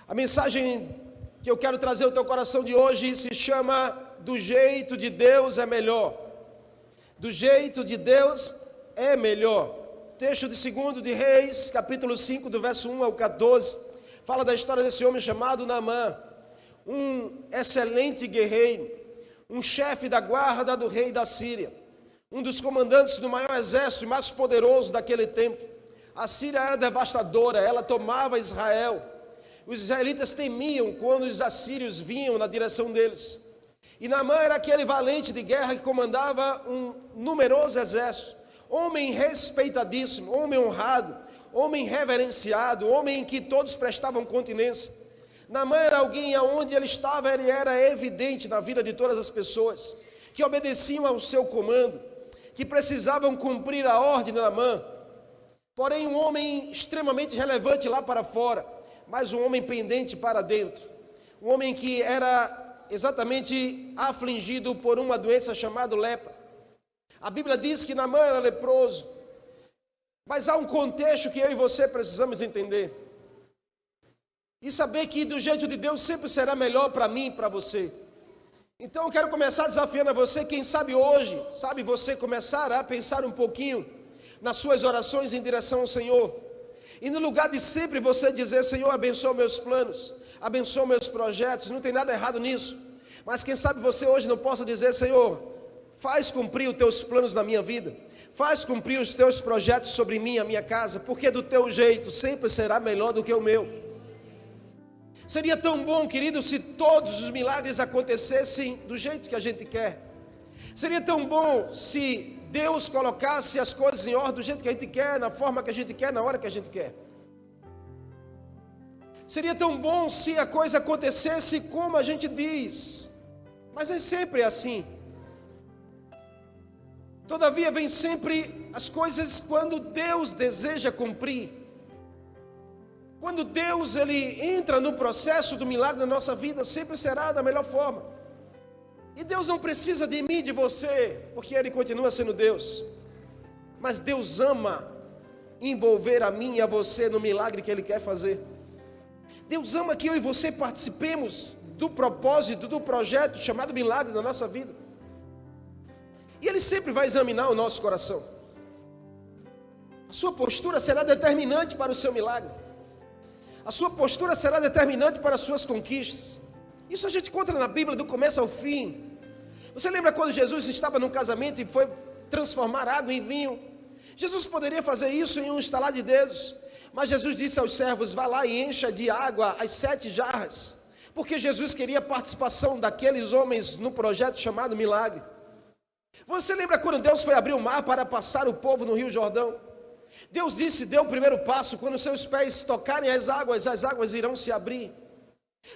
A mensagem que eu quero trazer ao teu coração de hoje se chama Do Jeito de Deus é Melhor. Do jeito de Deus é melhor. Texto de 2 de Reis, capítulo 5, do verso 1 ao 14, fala da história desse homem chamado Naamã, um excelente guerreiro, um chefe da guarda do rei da Síria, um dos comandantes do maior exército mais poderoso daquele tempo. A Síria era devastadora, ela tomava Israel. Os israelitas temiam quando os assírios vinham na direção deles. E Naamã era aquele valente de guerra que comandava um numeroso exército, homem respeitadíssimo, homem honrado, homem reverenciado, homem em que todos prestavam continência. Naamã era alguém aonde ele estava, ele era evidente na vida de todas as pessoas, que obedeciam ao seu comando, que precisavam cumprir a ordem de Naamã. Porém, um homem extremamente relevante lá para fora, mas um homem pendente para dentro. Um homem que era exatamente afligido por uma doença chamada lepra. A Bíblia diz que Naamã era leproso, mas há um contexto que eu e você precisamos entender. E saber que do jeito de Deus sempre será melhor para mim e para você. Então eu quero começar desafiando a você, quem sabe hoje, sabe você começar a pensar um pouquinho nas suas orações em direção ao Senhor. E no lugar de sempre você dizer, Senhor, abençoa meus planos, abençoa meus projetos, não tem nada errado nisso. Mas quem sabe você hoje não possa dizer, Senhor, faz cumprir os teus planos na minha vida, faz cumprir os teus projetos sobre mim e a minha casa, porque do teu jeito sempre será melhor do que o meu. Seria tão bom, querido, se todos os milagres acontecessem do jeito que a gente quer. Seria tão bom se Deus colocasse as coisas em ordem do jeito que a gente quer, na forma que a gente quer, na hora que a gente quer. Seria tão bom se a coisa acontecesse como a gente diz, mas nem sempre é assim. Todavia vem sempre as coisas quando Deus deseja cumprir. Quando Deus ele entra no processo do milagre na nossa vida, sempre será da melhor forma. E Deus não precisa de mim, de você, porque Ele continua sendo Deus. Mas Deus ama envolver a mim e a você no milagre que Ele quer fazer. Deus ama que eu e você participemos do propósito, do projeto chamado milagre na nossa vida. E Ele sempre vai examinar o nosso coração. A sua postura será determinante para o seu milagre. A sua postura será determinante para as suas conquistas. Isso a gente encontra na Bíblia do começo ao fim. Você lembra quando Jesus estava num casamento e foi transformar água em vinho? Jesus poderia fazer isso em um estalar de dedos, mas Jesus disse aos servos, vá lá e encha de água as 7 jarras, porque Jesus queria a participação daqueles homens no projeto chamado milagre. Você lembra quando Deus foi abrir o mar para passar o povo no Rio Jordão? Deus disse, dê o primeiro passo, quando seus pés tocarem as águas irão se abrir.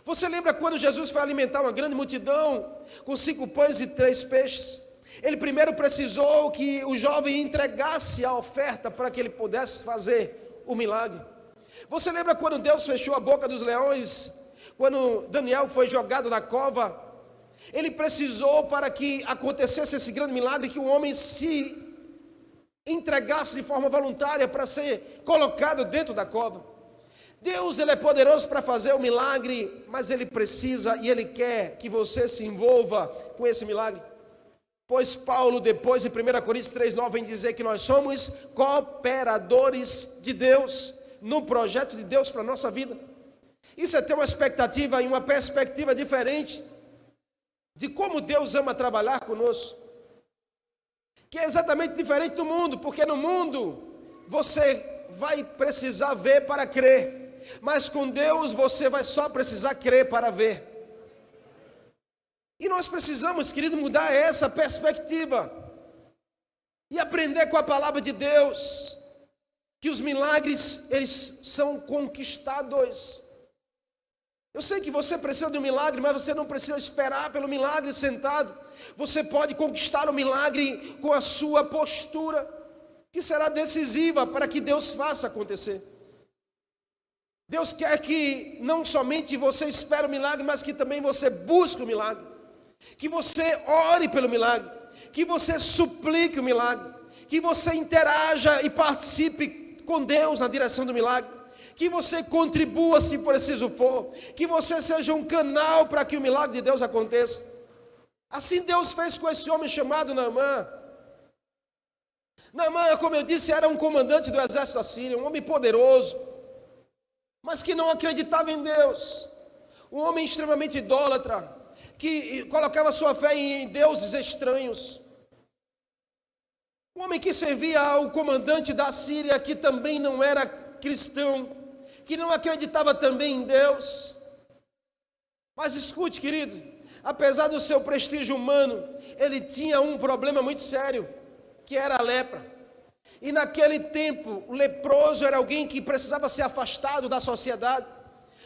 Você lembra quando Jesus foi alimentar uma grande multidão com 5 pães e 3 peixes? Ele primeiro precisou que o jovem entregasse a oferta para que ele pudesse fazer o milagre. Você lembra quando Deus fechou a boca dos leões, quando Daniel foi jogado na cova? Ele precisou para que acontecesse esse grande milagre que o homem se entregasse de forma voluntária para ser colocado dentro da cova. Deus ele é poderoso para fazer o milagre, mas Ele precisa e Ele quer que você se envolva com esse milagre. Pois Paulo, depois em 1 Coríntios 3,9, vem dizer que nós somos cooperadores de Deus, no projeto de Deus para a nossa vida. Isso é ter uma expectativa e uma perspectiva diferente de como Deus ama trabalhar conosco. Que é exatamente diferente do mundo, porque no mundo você vai precisar ver para crer. Mas com Deus você vai só precisar crer para ver. E nós precisamos, querido, mudar essa perspectiva e aprender com a palavra de Deus que os milagres, eles são conquistados. Eu sei que você precisa de um milagre, mas você não precisa esperar pelo milagre sentado. Você pode conquistar o milagre com a sua postura, que será decisiva para que Deus faça acontecer. Deus quer que não somente você espere o milagre, mas que também você busque o milagre. Que você ore pelo milagre. Que você suplique o milagre. Que você interaja e participe com Deus na direção do milagre. que você contribua se preciso for, que você seja um canal para que o milagre de Deus aconteça. Assim Deus fez com esse homem chamado Naamã. Naamã, como eu disse, era um comandante do exército assírio, um homem poderoso, mas que não acreditava em Deus, um homem extremamente idólatra, que colocava sua fé em deuses estranhos, um homem que servia ao comandante da Síria, que também não era cristão, que não acreditava também em Deus. Mas escute, querido, apesar do seu prestígio humano, ele tinha um problema muito sério, que era a lepra. E naquele tempo, o leproso era alguém que precisava ser afastado da sociedade.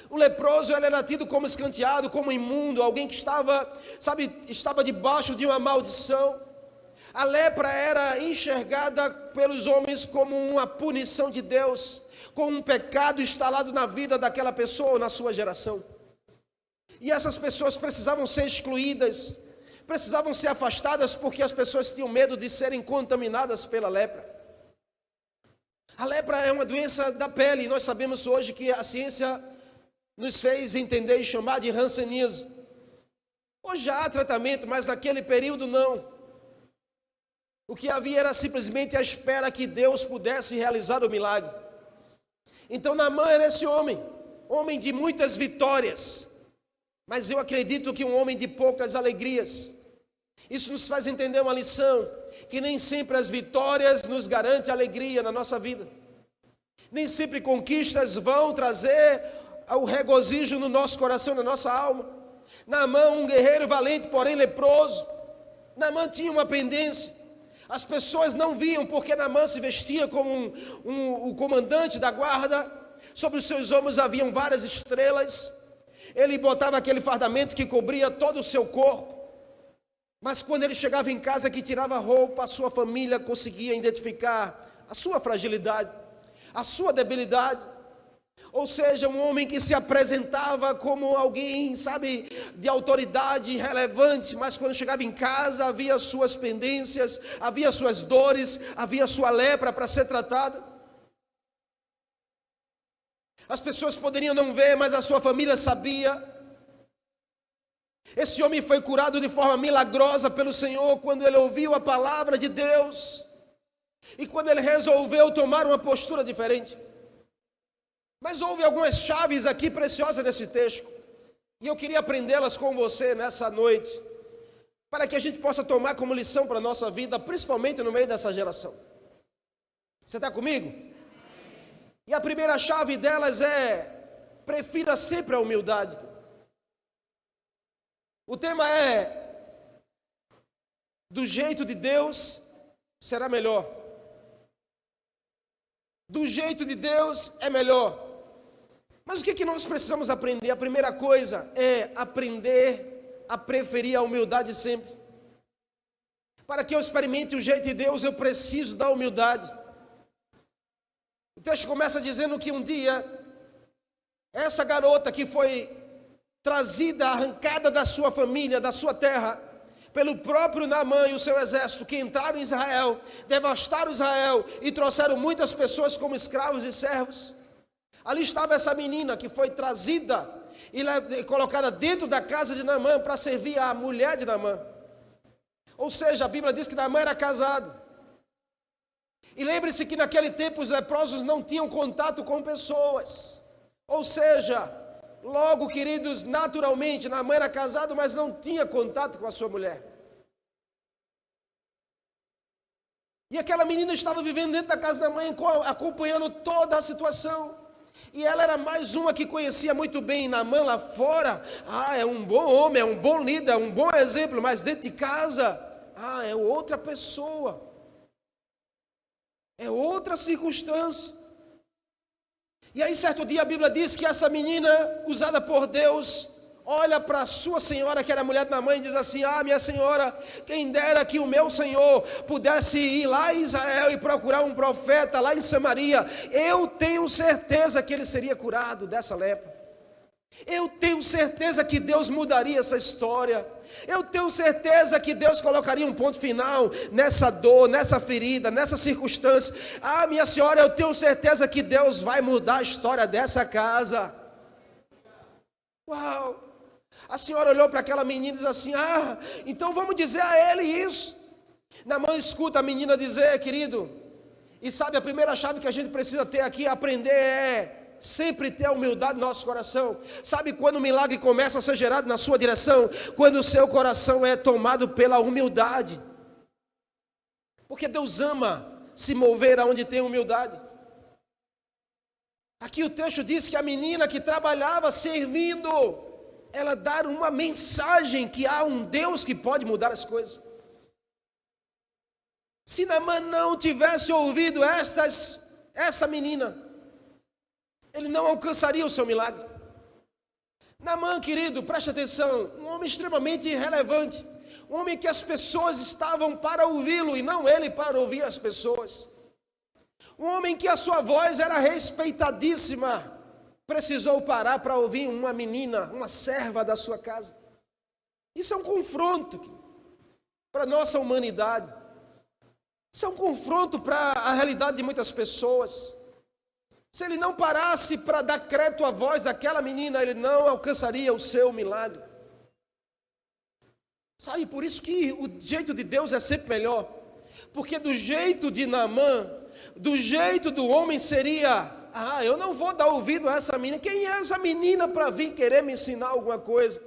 O leproso ele era tido como escanteado, como imundo, alguém que estava debaixo de uma maldição. A lepra era enxergada pelos homens como uma punição de Deus, como um pecado instalado na vida daquela pessoa ou na sua geração. E essas pessoas precisavam ser excluídas, precisavam ser afastadas, porque as pessoas tinham medo de serem contaminadas pela lepra. A lepra é uma doença da pele, e nós sabemos hoje que a ciência nos fez entender e chamar de hanseníase. Hoje já há tratamento, mas naquele período não. O que havia era simplesmente a espera que Deus pudesse realizar o milagre. Então Naamã era esse homem de muitas vitórias, mas eu acredito que um homem de poucas alegrias. Isso nos faz entender uma lição, que nem sempre as vitórias nos garantem alegria na nossa vida. Nem sempre conquistas vão trazer o regozijo no nosso coração, na nossa alma. Naamã, um guerreiro valente, porém leproso. Naamã tinha uma pendência. As pessoas não viam porque Naamã se vestia como o comandante da guarda. Sobre os seus ombros haviam várias estrelas. Ele botava aquele fardamento que cobria todo o seu corpo. Mas quando ele chegava em casa, que tirava a roupa, a sua família conseguia identificar a sua fragilidade, a sua debilidade. Ou seja, um homem que se apresentava como alguém, de autoridade relevante, mas quando chegava em casa havia suas pendências, havia suas dores, havia sua lepra para ser tratada. As pessoas poderiam não ver, mas a sua família sabia. Esse homem foi curado de forma milagrosa pelo Senhor quando ele ouviu a palavra de Deus e quando ele resolveu tomar uma postura diferente. Mas houve algumas chaves aqui preciosas nesse texto, e eu queria aprendê-las com você nessa noite, para que a gente possa tomar como lição para a nossa vida, principalmente no meio dessa geração. Você está comigo? E a primeira chave delas é: prefira sempre a humildade. O tema é: do jeito de Deus será melhor. Do jeito de Deus é melhor. Mas o que nós precisamos aprender? A primeira coisa é aprender a preferir a humildade sempre. Para que eu experimente o jeito de Deus, eu preciso da humildade. O texto começa dizendo que um dia, essa garota que foi trazida, arrancada da sua família, da sua terra, pelo próprio Naamã e o seu exército, que entraram em Israel, devastaram Israel e trouxeram muitas pessoas como escravos e servos. Ali estava essa menina que foi trazida e colocada dentro da casa de Naamã para servir a mulher de Naamã. Ou seja, a Bíblia diz que Naamã era casado. E lembre-se que naquele tempo os leprosos não tinham contato com pessoas. Ou seja, logo, queridos, naturalmente, Naamã era casado, mas não tinha contato com a sua mulher. E aquela menina estava vivendo dentro da casa da mãe, acompanhando toda a situação. E ela era mais uma que conhecia muito bem Naamã lá fora. É um bom homem, é um bom líder, é um bom exemplo. Mas dentro de casa, é outra pessoa. É outra circunstância. E aí certo dia a Bíblia diz que essa menina, usada por Deus, olha para a sua senhora, que era a mulher de Naamã, e diz assim: minha senhora, quem dera que o meu senhor pudesse ir lá em Israel e procurar um profeta lá em Samaria. Eu tenho certeza que ele seria curado dessa lepra. Eu tenho certeza que Deus mudaria essa história. Eu tenho certeza que Deus colocaria um ponto final nessa dor, nessa ferida, nessa circunstância. Ah, minha senhora, eu tenho certeza que Deus vai mudar a história dessa casa. Uau! A senhora olhou para aquela menina e disse assim: ah, então vamos dizer a ele isso. Naamã escuta a menina dizer: querido, e sabe, a primeira chave que a gente precisa ter aqui, aprender, é sempre ter a humildade no nosso coração. Sabe quando o milagre começa a ser gerado na sua direção? Quando o seu coração é tomado pela humildade. Porque Deus ama se mover aonde tem humildade. Aqui o texto diz que a menina que trabalhava servindo, ela dá uma mensagem que há um Deus que pode mudar as coisas. Se Naamã não tivesse ouvido essa menina, ele não alcançaria o seu milagre. Naamã, querido, preste atenção, um homem extremamente irrelevante, um homem que as pessoas estavam para ouvi-lo e não ele para ouvir as pessoas. Um homem que a sua voz era respeitadíssima, precisou parar para ouvir uma menina, uma serva da sua casa. Isso é um confronto para a nossa humanidade. Isso é um confronto para a realidade de muitas pessoas. Se ele não parasse para dar crédito à voz daquela menina, ele não alcançaria o seu milagre. Sabe, por isso que o jeito de Deus é sempre melhor. Porque do jeito de Naamã, do jeito do homem seria: ah, eu não vou dar ouvido a essa menina. Quem é essa menina para vir querer me ensinar alguma coisa?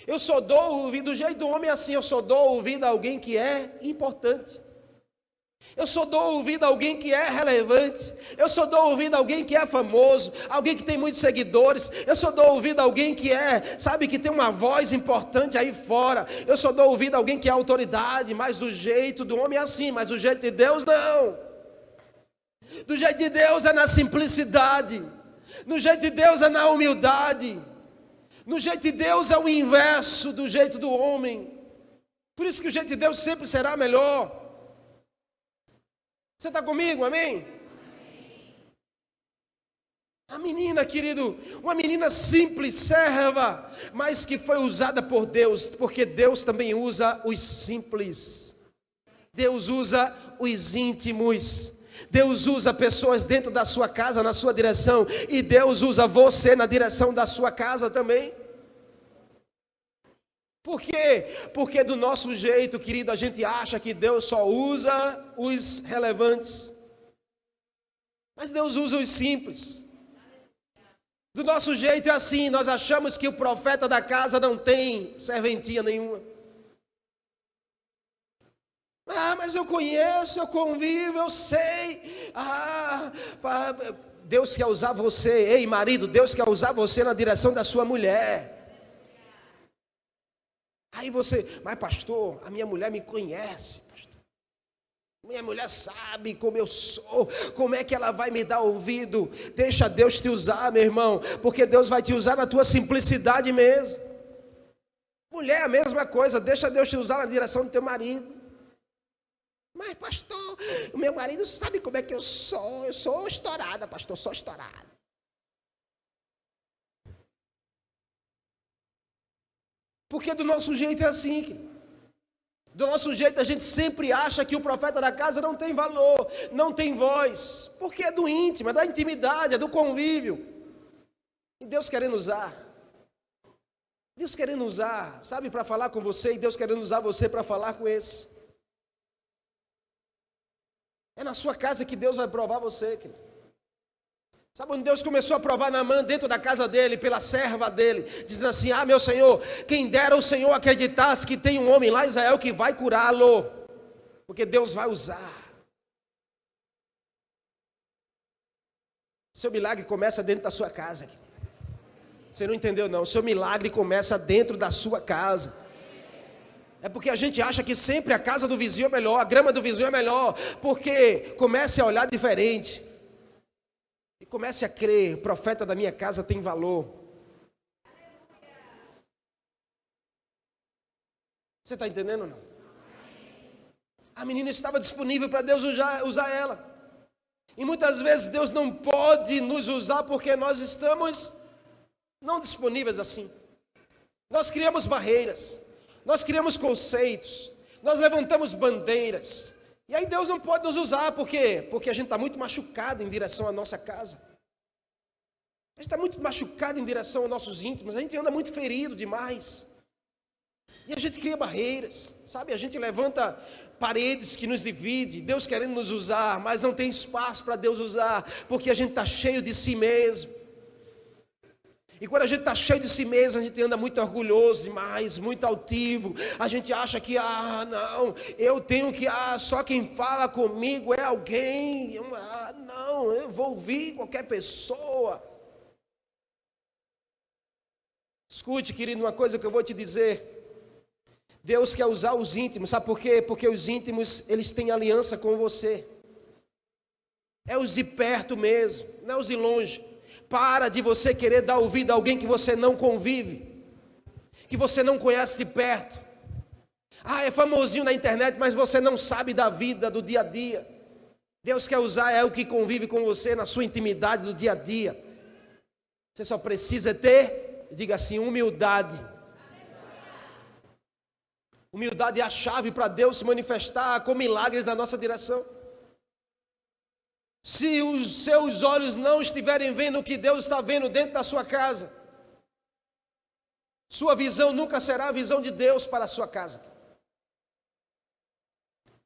Eu só dou ouvido, do jeito do homem é assim, eu só dou ouvido a alguém que é importante. Eu só dou ouvido a alguém que é relevante. Eu só dou ouvido a alguém que é famoso, alguém que tem muitos seguidores. Eu só dou ouvido a alguém que sabe, que tem uma voz importante aí fora. Eu só dou ouvido a alguém que é autoridade. Mas do jeito do homem é assim, mas do jeito de Deus não. Do jeito de Deus é na simplicidade. Do jeito de Deus é na humildade. Do jeito de Deus é o inverso do jeito do homem. Por isso que o jeito de Deus sempre será melhor. Você está comigo, amém? A menina, querido, uma menina simples, serva, mas que foi usada por Deus, porque Deus também usa os simples. Deus usa os íntimos. Deus usa pessoas dentro da sua casa, na sua direção, e Deus usa você na direção da sua casa também. Por quê? Porque do nosso jeito, querido, a gente acha que Deus só usa os relevantes. Mas Deus usa os simples. Do nosso jeito é assim, nós achamos que o profeta da casa não tem serventia nenhuma. Ah, mas eu conheço, eu convivo, eu sei. Deus quer usar você, ei marido, Deus quer usar você na direção da sua mulher. Aí você, mas pastor, a minha mulher me conhece, pastor. Minha mulher sabe como eu sou, como é que ela vai me dar ouvido. Deixa Deus te usar, meu irmão, porque Deus vai te usar na tua simplicidade mesmo. Mulher é a mesma coisa, deixa Deus te usar na direção do teu marido. Mas pastor, o meu marido sabe como é que eu sou estourada, pastor, sou estourada. Porque do nosso jeito é assim, querido. Do nosso jeito a gente sempre acha que o profeta da casa não tem valor, não tem voz. Porque é do íntimo, é da intimidade, é do convívio. E Deus querendo usar. Deus querendo usar, sabe, para falar com você, e Deus querendo usar você para falar com esse. É na sua casa que Deus vai provar você, querido. Sabe onde Deus começou a provar Naamã? Dentro da casa dele, pela serva dele, dizendo assim: ah, meu Senhor, quem dera o Senhor acreditasse que tem um homem lá em Israel que vai curá-lo, porque Deus vai usar. Seu milagre começa dentro da sua casa. Você não entendeu não, seu milagre começa dentro da sua casa. É porque a gente acha que sempre a casa do vizinho é melhor, a grama do vizinho é melhor, porque comece a olhar diferente. E comece a crer, o profeta da minha casa tem valor. Você está entendendo ou não? A menina estava disponível para Deus usar ela. E muitas vezes Deus não pode nos usar porque nós estamos não disponíveis assim. Nós criamos barreiras, nós criamos conceitos, nós levantamos bandeiras. E aí Deus não pode nos usar, por quê? Porque a gente está muito machucado em direção à nossa casa. A gente está muito machucado em direção aos nossos íntimos, a gente anda muito ferido demais. E a gente cria barreiras, sabe? A gente levanta paredes que nos dividem, Deus querendo nos usar, mas não tem espaço para Deus usar, porque a gente está cheio de si mesmo. E quando a gente está cheio de si mesmo, a gente anda muito orgulhoso demais, muito altivo. A gente acha que, não, eu tenho que, só quem fala comigo é alguém. Não, eu vou ouvir qualquer pessoa. Escute, querido, uma coisa que eu vou te dizer. Deus quer usar os íntimos, sabe por quê? Porque os íntimos, eles têm aliança com você. É os de perto mesmo, não é os de longe. Para de você querer dar ouvido a alguém que você não convive, que você não conhece de perto. É famosinho na internet, mas você não sabe da vida, do dia a dia. Deus quer usar o que convive com você na sua intimidade do dia a dia. Você só precisa ter, diga assim, humildade. Humildade é a chave para Deus se manifestar com milagres na nossa direção. Se os seus olhos não estiverem vendo o que Deus está vendo dentro da sua casa, sua visão nunca será a visão de Deus para a sua casa.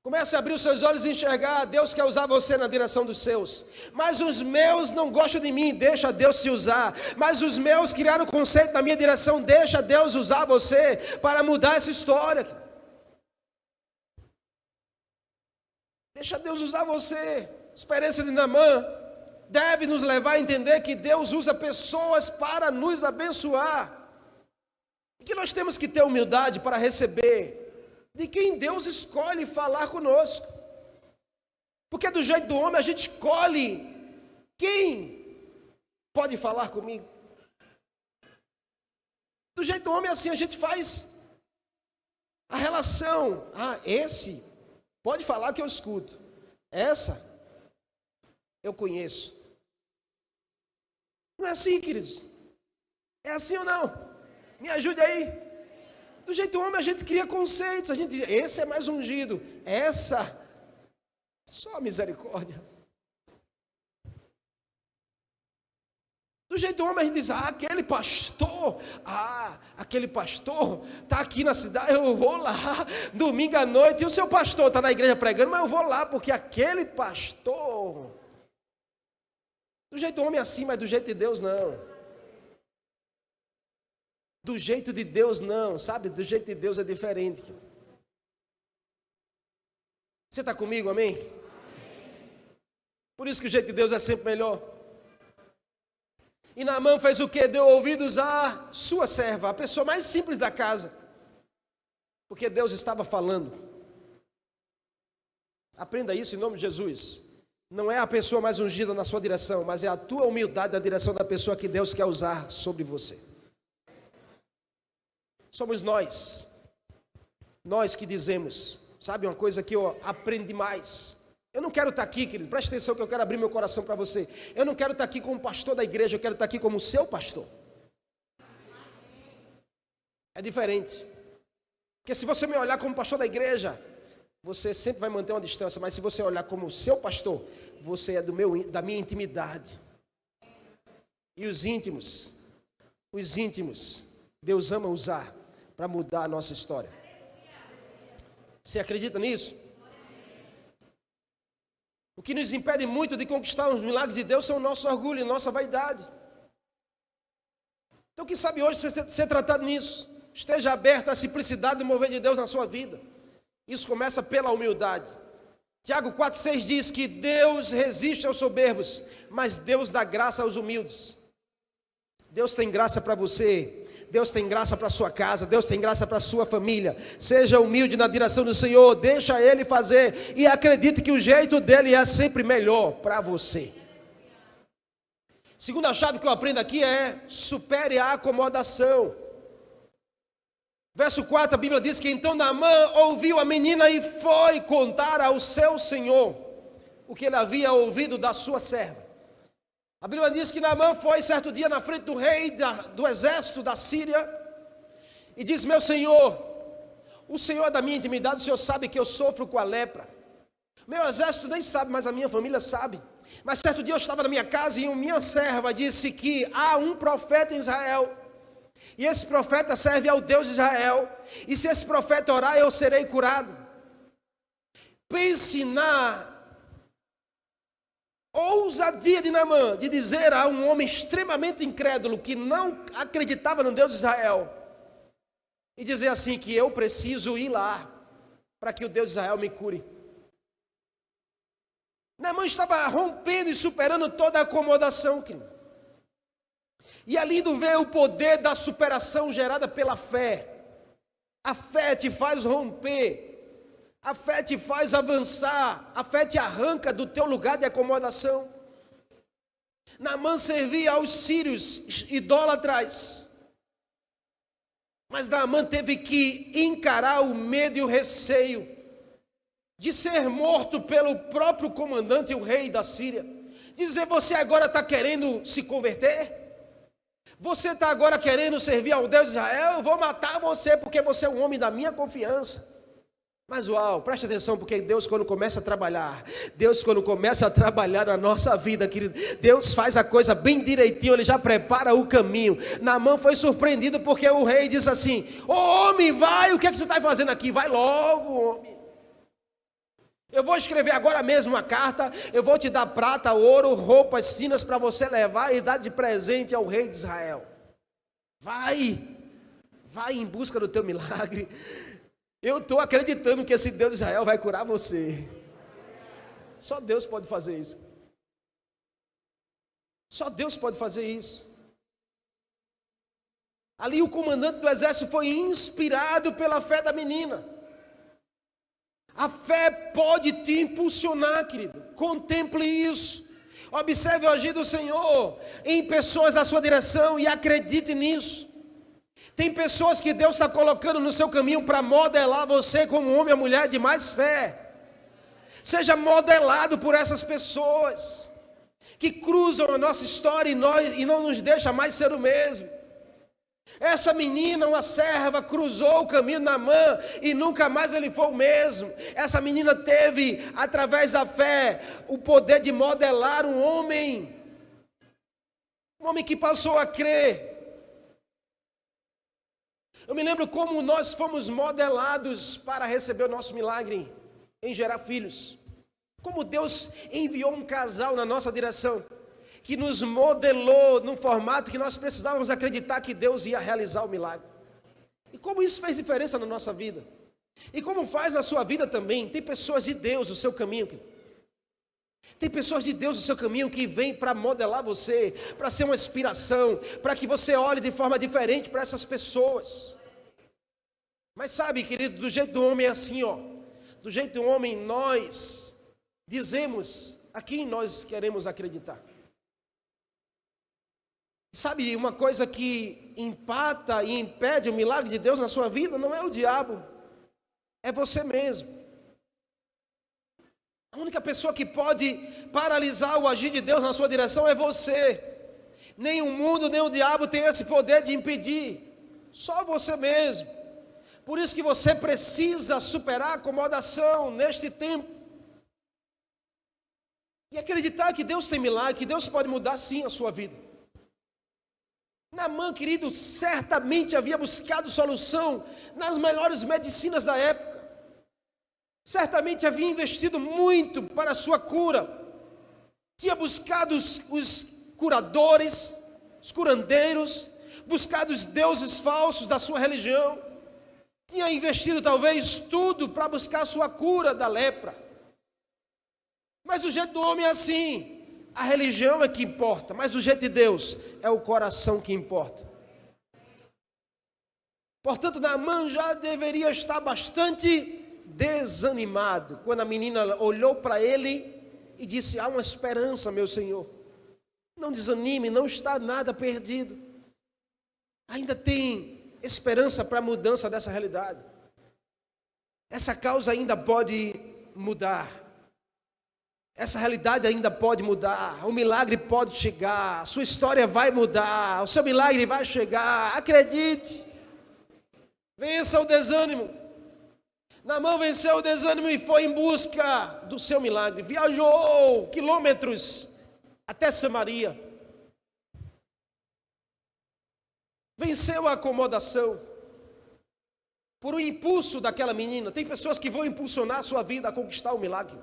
Comece a abrir os seus olhos e enxergar. Deus quer usar você na direção dos seus. Mas os meus não gostam de mim, deixa Deus se usar. Mas os meus criaram conceito na minha direção, deixa Deus usar você para mudar essa história. Deixa Deus usar você. A experiência de Naamã deve nos levar a entender que Deus usa pessoas para nos abençoar. E que nós temos que ter humildade para receber de quem Deus escolhe falar conosco. Porque do jeito do homem a gente escolhe quem pode falar comigo. Do jeito do homem assim a gente faz a relação. Esse pode falar que eu escuto. Essa eu conheço. Não é assim, queridos? É assim ou não? Me ajude aí. Do jeito do homem a gente cria conceitos. A gente diz, esse é mais ungido. Essa, só misericórdia. Do jeito do homem a gente diz, aquele pastor está aqui na cidade, eu vou lá, domingo à noite, e o seu pastor está na igreja pregando, mas eu vou lá, porque aquele pastor... Do jeito do homem é assim, mas do jeito de Deus não. Do jeito de Deus não, sabe? Do jeito de Deus é diferente. Você está comigo, amém? Por isso que o jeito de Deus é sempre melhor. E Naamã fez o quê? Deu ouvidos à sua serva, a pessoa mais simples da casa. Porque Deus estava falando. Aprenda isso em nome de Jesus. Não é a pessoa mais ungida na sua direção, mas é a tua humildade na direção da pessoa que Deus quer usar sobre você. Somos nós que dizemos, sabe uma coisa que eu aprendi mais? Eu não quero estar aqui, querido, preste atenção que eu quero abrir meu coração para você. Eu não quero estar aqui como pastor da igreja, eu quero estar aqui como seu pastor. É diferente. Porque se você me olhar como pastor da igreja, você sempre vai manter uma distância, mas se você olhar como seu pastor, você é da minha intimidade. E os íntimos, Deus ama usar para mudar a nossa história. Você acredita nisso? O que nos impede muito de conquistar os milagres de Deus são o nosso orgulho e nossa vaidade. Então, quem sabe hoje ser tratado nisso? Esteja aberto à simplicidade do mover de Deus na sua vida. Isso começa pela humildade. Tiago 4,6 diz que Deus resiste aos soberbos, mas Deus dá graça aos humildes. Deus tem graça para você, Deus tem graça para a sua casa, Deus tem graça para a sua família. Seja humilde na direção do Senhor, deixa Ele fazer e acredite que o jeito dele é sempre melhor para você. Segunda chave que eu aprendo aqui é: supere a acomodação. Verso 4, a Bíblia diz que então Naamã ouviu a menina e foi contar ao seu senhor o que ele havia ouvido da sua serva. A Bíblia diz que Naamã foi certo dia na frente do rei do exército da Síria e disse: meu senhor, o senhor é da minha intimidade, o senhor sabe que eu sofro com a lepra. Meu exército nem sabe, mas a minha família sabe. Mas certo dia eu estava na minha casa e minha serva disse que há um profeta em Israel. E esse profeta serve ao Deus de Israel. E se esse profeta orar, eu serei curado. Pense na ousadia de Naamã de dizer a um homem extremamente incrédulo que não acreditava no Deus de Israel e dizer assim que eu preciso ir lá para que o Deus de Israel me cure. Naamã estava rompendo e superando toda a acomodação, querido. E é lindo ver o poder da superação gerada pela fé. A fé te faz romper. A fé te faz avançar, a fé te arranca do teu lugar de acomodação. Naamã servia aos sírios idólatras, mas Naamã teve que encarar o medo e o receio de ser morto pelo próprio comandante, o rei da Síria. Dizer: você agora está querendo se converter? Você está agora querendo servir ao Deus de Israel? Eu vou matar você porque você é um homem da minha confiança. Mas uau, preste atenção, porque Deus quando começa a trabalhar na nossa vida, querido, Deus faz a coisa bem direitinho, Ele já prepara o caminho. Naamã foi surpreendido porque o rei diz assim: ô homem, vai, o que é que tu está fazendo aqui? Vai logo, homem. Eu vou escrever agora mesmo uma carta, eu vou te dar prata, ouro, roupas finas para você levar e dar de presente ao rei de Israel. Vai em busca do teu milagre. Eu estou acreditando que esse Deus de Israel vai curar você. Só Deus pode fazer isso. Só Deus pode fazer isso. Ali o comandante do exército foi inspirado pela fé da menina. A fé pode te impulsionar, querido. Contemple isso. Observe o agir do Senhor em pessoas da sua direção e acredite nisso. Tem pessoas que Deus está colocando no seu caminho para modelar você como homem ou mulher de mais fé. Seja modelado por essas pessoas que cruzam a nossa história e não nos deixa mais ser o mesmo. Essa menina, uma serva, cruzou o caminho de Naamã e nunca mais ele foi o mesmo. Essa menina teve, através da fé, o poder de modelar um homem que passou a crer. Eu me lembro como nós fomos modelados para receber o nosso milagre em gerar filhos. Como Deus enviou um casal na nossa direção, que nos modelou num formato que nós precisávamos acreditar que Deus ia realizar o milagre. E como isso fez diferença na nossa vida. E como faz na sua vida também. Tem pessoas de Deus no seu caminho. Tem pessoas de Deus no seu caminho que vêm para modelar você, para ser uma inspiração, para que você olhe de forma diferente para essas pessoas. Mas sabe, querido, do jeito do homem é assim, ó. Do jeito do homem nós dizemos a quem nós queremos acreditar. Sabe, uma coisa que empata e impede o milagre de Deus na sua vida não é o diabo, é você mesmo. A única pessoa que pode paralisar o agir de Deus na sua direção é você. Nem o mundo, nem o diabo tem esse poder de impedir, só você mesmo. Por isso que você precisa superar a acomodação neste tempo. E acreditar que Deus tem milagre, que Deus pode mudar sim a sua vida. Naamã, querido, certamente havia buscado solução nas melhores medicinas da época. Certamente havia investido muito para a sua cura. Tinha buscado os curadores, os curandeiros, buscado os deuses falsos da sua religião. Tinha investido talvez tudo para buscar a sua cura da lepra. Mas o jeito do homem é assim. A religião é que importa, mas o jeito de Deus é o coração que importa. Portanto, Naamã já deveria estar bastante desanimado quando a menina olhou para ele e disse: há uma esperança, meu senhor. Não desanime, não está nada perdido. Ainda tem esperança para a mudança dessa realidade. Essa causa ainda pode mudar. Essa realidade ainda pode mudar, o milagre pode chegar, a sua história vai mudar, o seu milagre vai chegar, acredite. Vença o desânimo. Naamã venceu o desânimo e foi em busca do seu milagre. Viajou quilômetros até Samaria. Venceu a acomodação por um impulso daquela menina. Tem pessoas que vão impulsionar a sua vida a conquistar o milagre.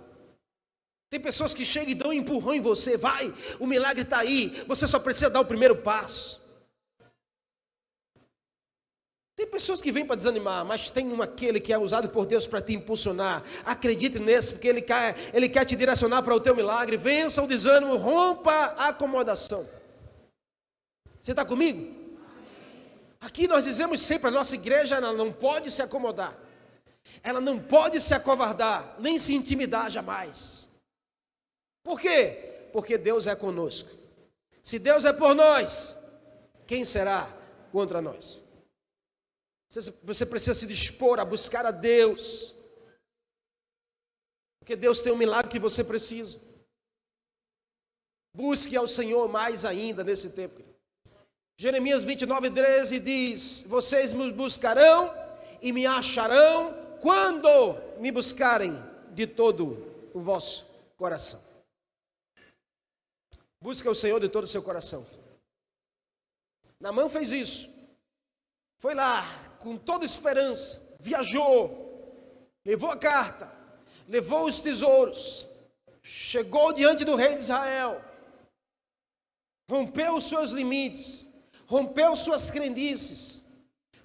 Tem pessoas que chegam e dão um empurrão em você. Vai, o milagre está aí, você só precisa dar o primeiro passo. Tem pessoas que vêm para desanimar, mas tem aquele que é usado por Deus para te impulsionar. Acredite nesse, porque Ele quer te direcionar para o teu milagre. Vença o desânimo, rompa a acomodação. Você está comigo? Aqui nós dizemos sempre, a nossa igreja ela não pode se acomodar. Ela não pode se acovardar, nem se intimidar jamais. Por quê? Porque Deus é conosco. Se Deus é por nós, quem será contra nós? Você precisa se dispor a buscar a Deus, porque Deus tem um milagre que você precisa. Busque ao Senhor mais ainda nesse tempo. Jeremias 29:13 diz: vocês me buscarão e me acharão quando me buscarem de todo o vosso coração. Busque o Senhor de todo o seu coração. Naamã fez isso. Foi lá com toda esperança, viajou, levou a carta, levou os tesouros, chegou diante do rei de Israel, rompeu os seus limites, rompeu suas crendices,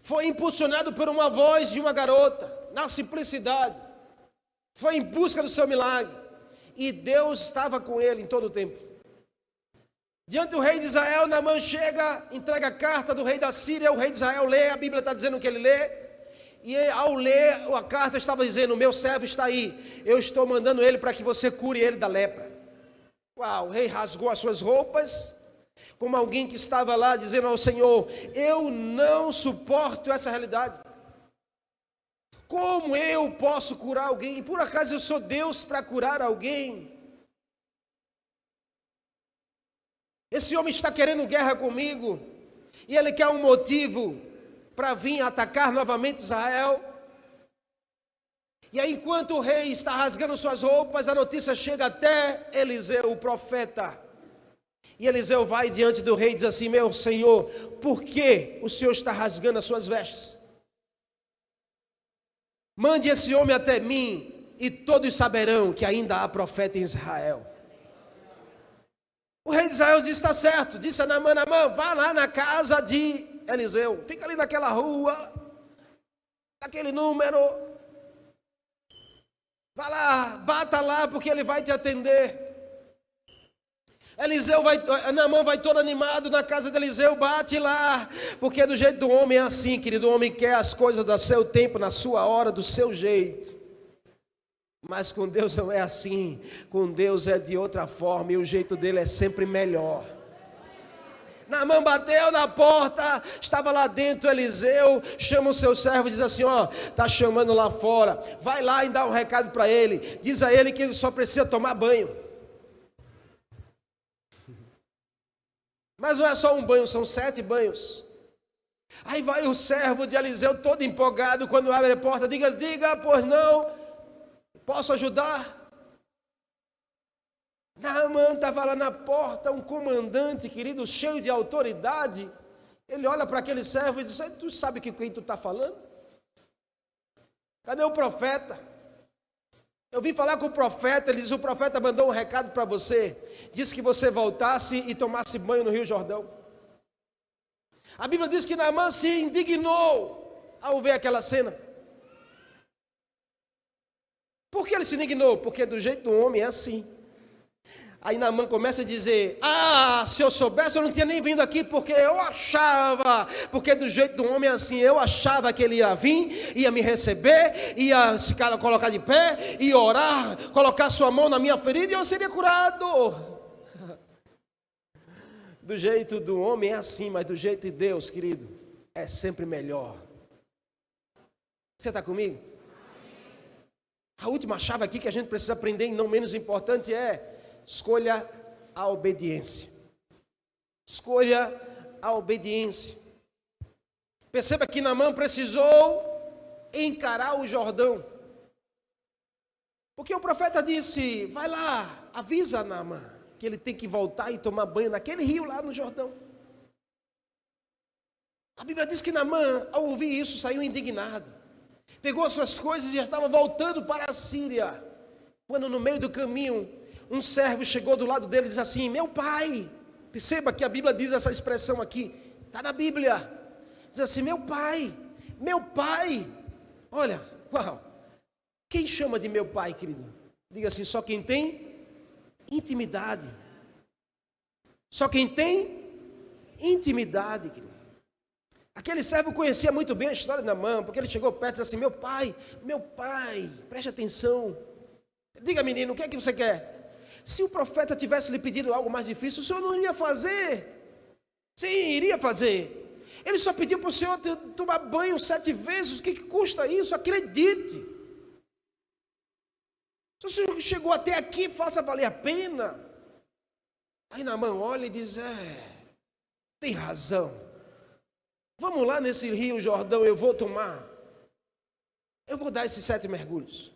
foi impulsionado por uma voz de uma garota, na simplicidade, foi em busca do seu milagre, e Deus estava com ele em todo o tempo. Diante do rei de Israel, Naamã chega, entrega a carta do rei da Síria, o rei de Israel lê, a Bíblia está dizendo que ele lê, e ao ler a carta estava dizendo: o meu servo está aí, eu estou mandando ele para que você cure ele da lepra. Uau, o rei rasgou as suas roupas, como alguém que estava lá dizendo ao Senhor: eu não suporto essa realidade. Como eu posso curar alguém? Por acaso eu sou Deus para curar alguém? Esse homem está querendo guerra comigo, e ele quer um motivo para vir atacar novamente Israel. E aí, enquanto o rei está rasgando suas roupas, a notícia chega até Eliseu, o profeta. E Eliseu vai diante do rei e diz assim: meu senhor, por que o senhor está rasgando as suas vestes? Mande esse homem até mim, e todos saberão que ainda há profeta em Israel. O rei de Israel disse: está certo. Disse a Naamã: Naamã, vá lá na casa de Eliseu, fica ali naquela rua, naquele número, vá lá, bata lá, porque ele vai te atender. Naamã vai todo animado na casa de Eliseu, bate lá, porque do jeito do homem é assim, querido. O homem quer as coisas do seu tempo, na sua hora, do seu jeito. Mas com Deus não é assim. Com Deus é de outra forma, e o jeito dele é sempre melhor. Naamã bateu na porta, estava lá dentro Eliseu, chama o seu servo e diz assim: ó, está chamando lá fora, vai lá e dá um recado para ele, diz a ele que ele só precisa tomar banho. Mas não é só um banho, são 7 banhos. Aí vai o servo de Eliseu todo empolgado, quando abre a porta: diga, pois não, posso ajudar? Naamã estava lá na porta, um comandante, querido, cheio de autoridade. Ele olha para aquele servo e diz: tu sabe que quem tu está falando? Cadê o profeta? Eu vim falar com o profeta. Ele diz: o profeta mandou um recado para você, disse que você voltasse e tomasse banho no Rio Jordão. A Bíblia diz que Naamã se indignou ao ver aquela cena. Por que ele se indignou? Porque do jeito do homem é assim. Aí Naamã começa a dizer: se eu soubesse eu não tinha nem vindo aqui, porque eu achava, porque do jeito do homem é assim, eu achava que ele ia vir, ia me receber, ia se colocar de pé, ia orar, colocar sua mão na minha ferida e eu seria curado. Do jeito do homem é assim, mas do jeito de Deus, querido, é sempre melhor. Você está comigo? A última chave aqui que a gente precisa aprender, e não menos importante, é: escolha a obediência. Escolha a obediência. Perceba que Naamã precisou encarar o Jordão. Porque o profeta disse: vai lá, avisa Naamã que ele tem que voltar e tomar banho naquele rio lá no Jordão. A Bíblia diz que Naamã, ao ouvir isso, saiu indignado. Pegou as suas coisas e já estava voltando para a Síria. Quando no meio do caminho, um servo chegou do lado dele e disse assim: meu pai. Perceba que a Bíblia diz essa expressão aqui, está na Bíblia. Diz assim: meu pai. Olha, uau. Quem chama de meu pai, querido? Diga assim: só quem tem intimidade. Só quem tem intimidade, querido. Aquele servo conhecia muito bem a história de Naamã, porque ele chegou perto e disse assim: meu pai, preste atenção. Diga, menino, o que é que você quer? Se o profeta tivesse lhe pedido algo mais difícil, o senhor não iria fazer? Sim, iria fazer. Ele só pediu para o senhor tomar banho 7 vezes, o que custa isso? Acredite. Se o senhor chegou até aqui, faça valer a pena. Aí Naamã olha e diz: tem razão. Vamos lá nesse rio Jordão, eu vou dar esses 7 mergulhos.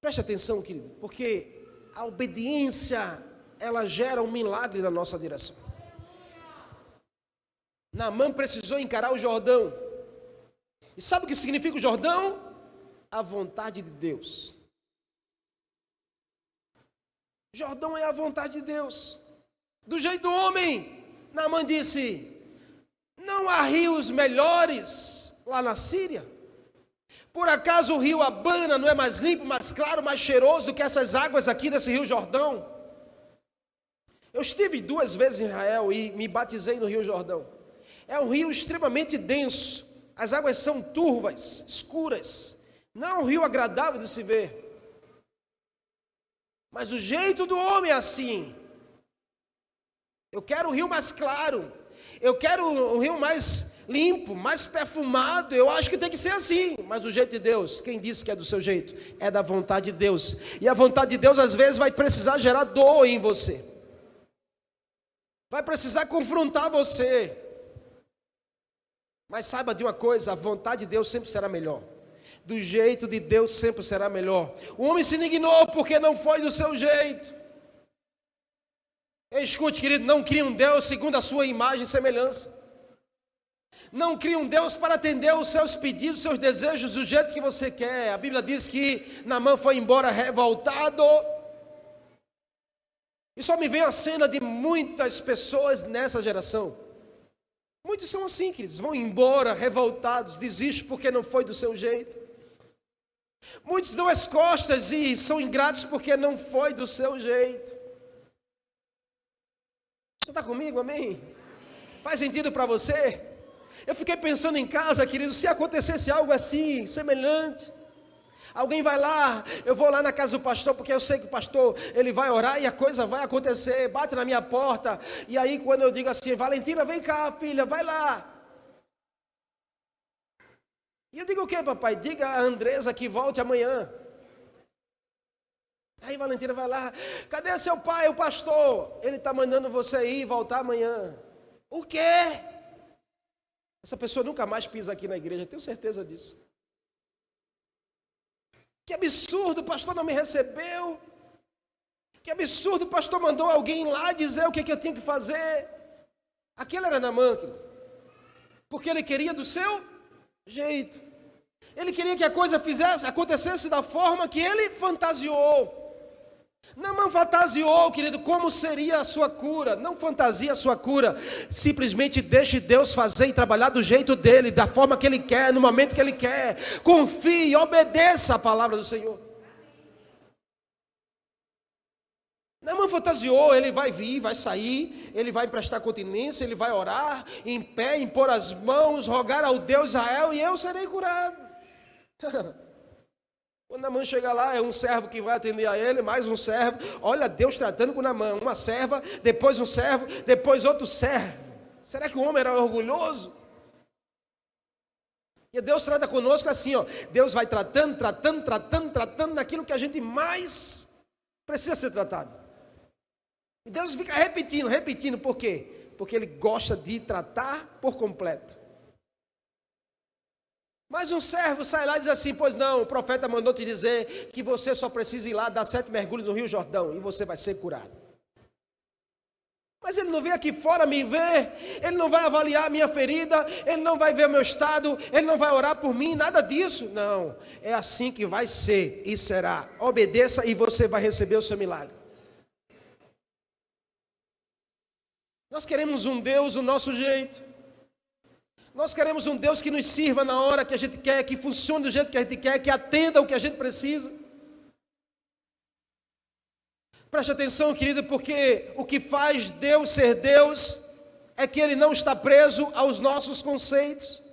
Preste atenção, querido, porque a obediência, ela gera um milagre na nossa direção. Naamã precisou encarar o Jordão. E sabe o que significa o Jordão? A vontade de Deus. Jordão é a vontade de Deus. Do jeito do homem, Naamã disse: não há rios melhores lá na Síria? Por acaso o rio Abana não é mais limpo, mais claro, mais cheiroso do que essas águas aqui desse rio Jordão? Eu estive 2 vezes em Israel e me batizei no rio Jordão. É um rio extremamente denso. As águas são turvas, escuras. Não é um rio agradável de se ver. Mas o jeito do homem é assim. Eu quero um rio mais claro. Eu quero um rio mais limpo, mais perfumado. Eu acho que tem que ser assim. Mas o jeito de Deus, quem disse que é do seu jeito? É da vontade de Deus. E a vontade de Deus às vezes vai precisar gerar dor em você. Vai precisar confrontar você. Mas saiba de uma coisa: a vontade de Deus sempre será melhor. Do jeito de Deus sempre será melhor. O homem se indignou porque não foi do seu jeito. Escute, querido, não crie um Deus segundo a sua imagem e semelhança. Não crie um Deus para atender os seus pedidos, os seus desejos do jeito que você quer. A Bíblia diz que Naamã foi embora revoltado. E só me vem a cena de muitas pessoas nessa geração. Muitos são assim, queridos, vão embora revoltados, desistem porque não foi do seu jeito. Muitos dão as costas e são ingratos porque não foi do seu jeito. Você está comigo, amém? Faz sentido para você? Eu fiquei pensando em casa, querido, se acontecesse algo assim, semelhante. Alguém vai lá, eu vou lá na casa do pastor, porque eu sei que o pastor, ele vai orar e a coisa vai acontecer, bate na minha porta. E aí quando eu digo assim: Valentina, vem cá, filha, vai lá. E eu digo: o que, papai? Diga a Andresa que volte amanhã. Aí Valentina vai lá: cadê seu pai, o pastor? Ele está mandando você ir e voltar amanhã. O quê? Essa pessoa nunca mais pisa aqui na igreja, tenho certeza disso. Que absurdo, o pastor não me recebeu. Que absurdo, o pastor mandou alguém lá dizer o que eu tinha que fazer. Aquele era Naamã, porque ele queria do seu jeito. Ele queria que a coisa acontecesse da forma que ele fantasiou. Naamã fantasiou, querido, como seria a sua cura. Não fantasia a sua cura. Simplesmente deixe Deus fazer e trabalhar do jeito dele, da forma que ele quer, no momento que ele quer. Confie e obedeça a palavra do Senhor. Naamã fantasiou, ele vai vir, vai sair, ele vai prestar continência, ele vai orar em pé, impor as mãos, rogar ao Deus Israel e eu serei curado. Quando Naamã chega lá, é um servo que vai atender a ele, mais um servo. Olha Deus tratando com Naamã, uma serva, depois um servo, depois outro servo. Será que o homem era orgulhoso? E Deus trata conosco assim, ó. Deus vai tratando naquilo que a gente mais precisa ser tratado. E Deus fica repetindo, por quê? Porque Ele gosta de tratar por completo. Mas um servo sai lá e diz assim: pois não, o profeta mandou te dizer que você só precisa ir lá dar 7 mergulhos no Rio Jordão e você vai ser curado. Mas ele não vem aqui fora me ver, ele não vai avaliar a minha ferida, ele não vai ver o meu estado, ele não vai orar por mim, nada disso. Não, é assim que vai ser e será. Obedeça e você vai receber o seu milagre. Nós queremos um Deus do nosso jeito. Nós queremos um Deus que nos sirva na hora que a gente quer, que funcione do jeito que a gente quer, que atenda o que a gente precisa. Preste atenção, querido, porque o que faz Deus ser Deus é que Ele não está preso aos nossos conceitos.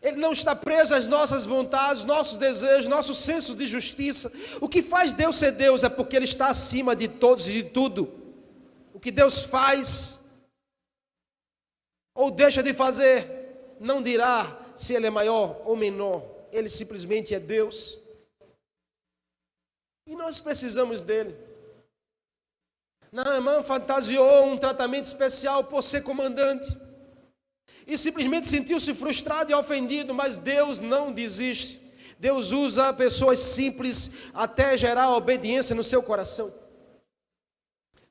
Ele não está preso às nossas vontades, nossos desejos, nossos sensos de justiça. O que faz Deus ser Deus é porque Ele está acima de todos e de tudo. O que Deus faz ou deixa de fazer, não dirá se Ele é maior ou menor. Ele simplesmente é Deus. E nós precisamos dele. Naamã fantasiou um tratamento especial por ser comandante. E simplesmente sentiu-se frustrado e ofendido, mas Deus não desiste. Deus usa pessoas simples até gerar obediência no seu coração.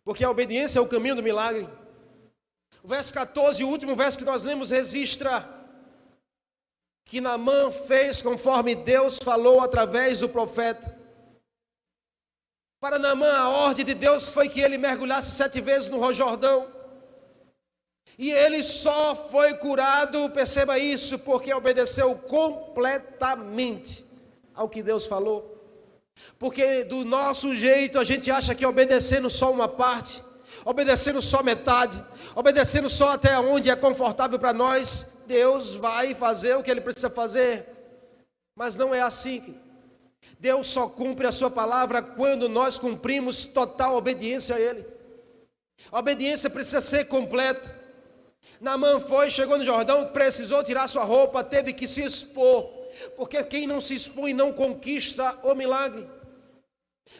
Porque a obediência é o caminho do milagre. O verso 14, o último verso que nós lemos, registra que Naamã fez conforme Deus falou através do profeta. Para Naamã, a ordem de Deus foi que ele mergulhasse 7 vezes no Rio Jordão. E ele só foi curado, perceba isso, porque obedeceu completamente ao que Deus falou. Porque do nosso jeito a gente acha que obedecendo só uma parte, obedecendo só metade, obedecendo só até onde é confortável para nós, Deus vai fazer o que Ele precisa fazer. Mas não é assim. Deus só cumpre a sua palavra quando nós cumprimos total obediência a Ele. A obediência precisa ser completa. Naamã chegou no Jordão, precisou tirar sua roupa, teve que se expor, porque quem não se expõe não conquista o milagre.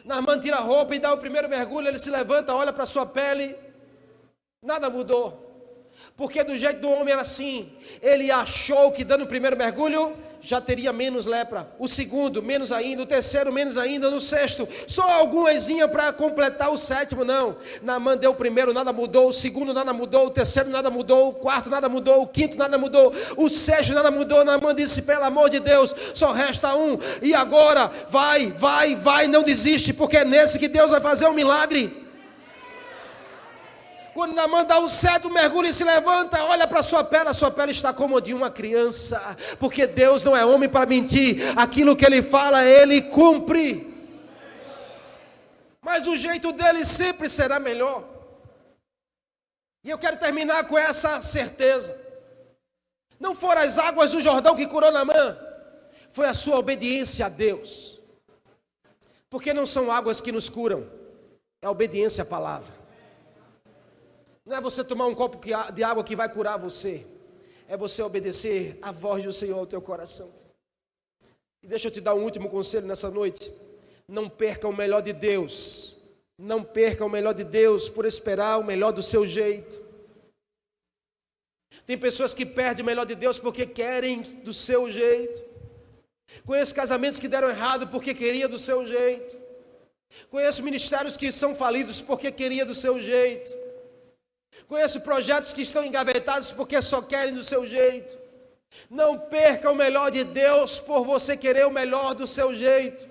Naamã tira a roupa e dá o primeiro mergulho, ele se levanta, olha para a sua pele, nada mudou. Porque do jeito do homem era assim, ele achou que dando o primeiro mergulho, já teria menos lepra, o segundo, menos ainda, o terceiro, menos ainda, no sexto, só algumazinha para completar o sétimo, não. Naamã deu o primeiro, nada mudou, o segundo, nada mudou, o terceiro, nada mudou, o quarto, nada mudou, o quinto, nada mudou, o sexto, nada mudou. Naamã disse, pelo amor de Deus, só resta um, e agora, vai, não desiste, porque é nesse que Deus vai fazer um milagre. Quando Naamã dá o 7º mergulho e se levanta, olha para a sua pele está como de uma criança, porque Deus não é homem para mentir, aquilo que Ele fala, Ele cumpre. Mas o jeito dele sempre será melhor. E eu quero terminar com essa certeza. Não foram as águas do Jordão que curou Naamã, foi a sua obediência a Deus. Porque não são águas que nos curam, é a obediência à palavra. Não é você tomar um copo de água que vai curar você, é você obedecer a voz do Senhor ao teu coração. E deixa eu te dar um último conselho nessa noite. Não perca o melhor de Deus. Não perca o melhor de Deus por esperar o melhor do seu jeito. Tem pessoas que perdem o melhor de Deus porque querem do seu jeito. Conheço casamentos que deram errado porque queria do seu jeito. Conheço ministérios que são falidos porque queria do seu jeito. Conheço projetos que estão engavetados porque só querem do seu jeito. Não perca o melhor de Deus por você querer o melhor do seu jeito.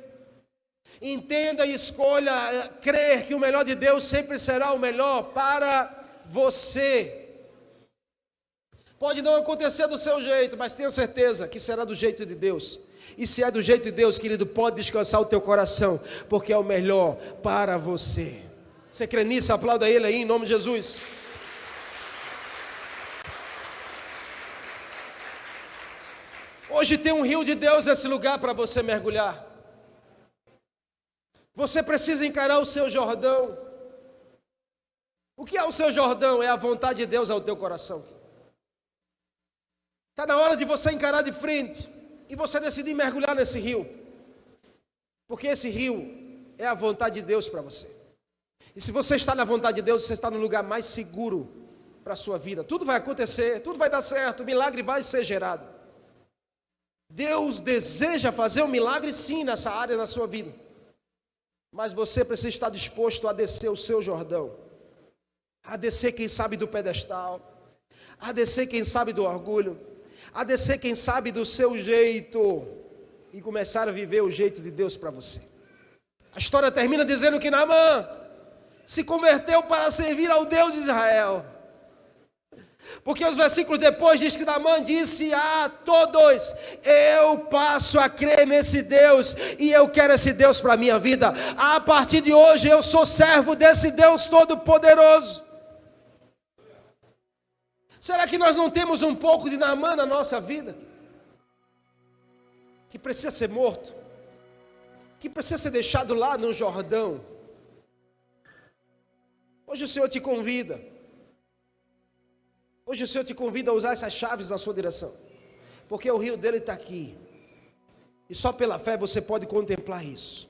Entenda e escolha crer que o melhor de Deus sempre será o melhor para você. Pode não acontecer do seu jeito, mas tenha certeza que será do jeito de Deus. E se é do jeito de Deus, querido, pode descansar o teu coração, porque é o melhor para você. Você crê nisso? Aplauda Ele aí em nome de Jesus. Hoje tem um rio de Deus nesse lugar para você mergulhar. Você precisa encarar o seu Jordão. O que é o seu Jordão? É a vontade de Deus ao teu coração. Está na hora de você encarar de frente e você decidir mergulhar nesse rio. Porque esse rio é a vontade de Deus para você. E se você está na vontade de Deus, você está no lugar mais seguro para a sua vida. Tudo vai acontecer, tudo vai dar certo, o milagre vai ser gerado. Deus deseja fazer um milagre sim nessa área na sua vida. Mas você precisa estar disposto a descer o seu Jordão. A descer, quem sabe, do pedestal. A descer, quem sabe, do orgulho. A descer, quem sabe, do seu jeito. E começar a viver o jeito de Deus para você. A história termina dizendo que Naamã se converteu para servir ao Deus de Israel. Porque os versículos depois diz que Naamã disse a todos: eu passo a crer nesse Deus e eu quero esse Deus para a minha vida. A partir de hoje eu sou servo desse Deus Todo-Poderoso. Será que nós não temos um pouco de Naamã na nossa vida? Que precisa ser morto, que precisa ser deixado lá no Jordão. Hoje o Senhor te convida. Hoje o Senhor te convida a usar essas chaves na sua direção. Porque o rio dele está aqui. E só pela fé você pode contemplar isso.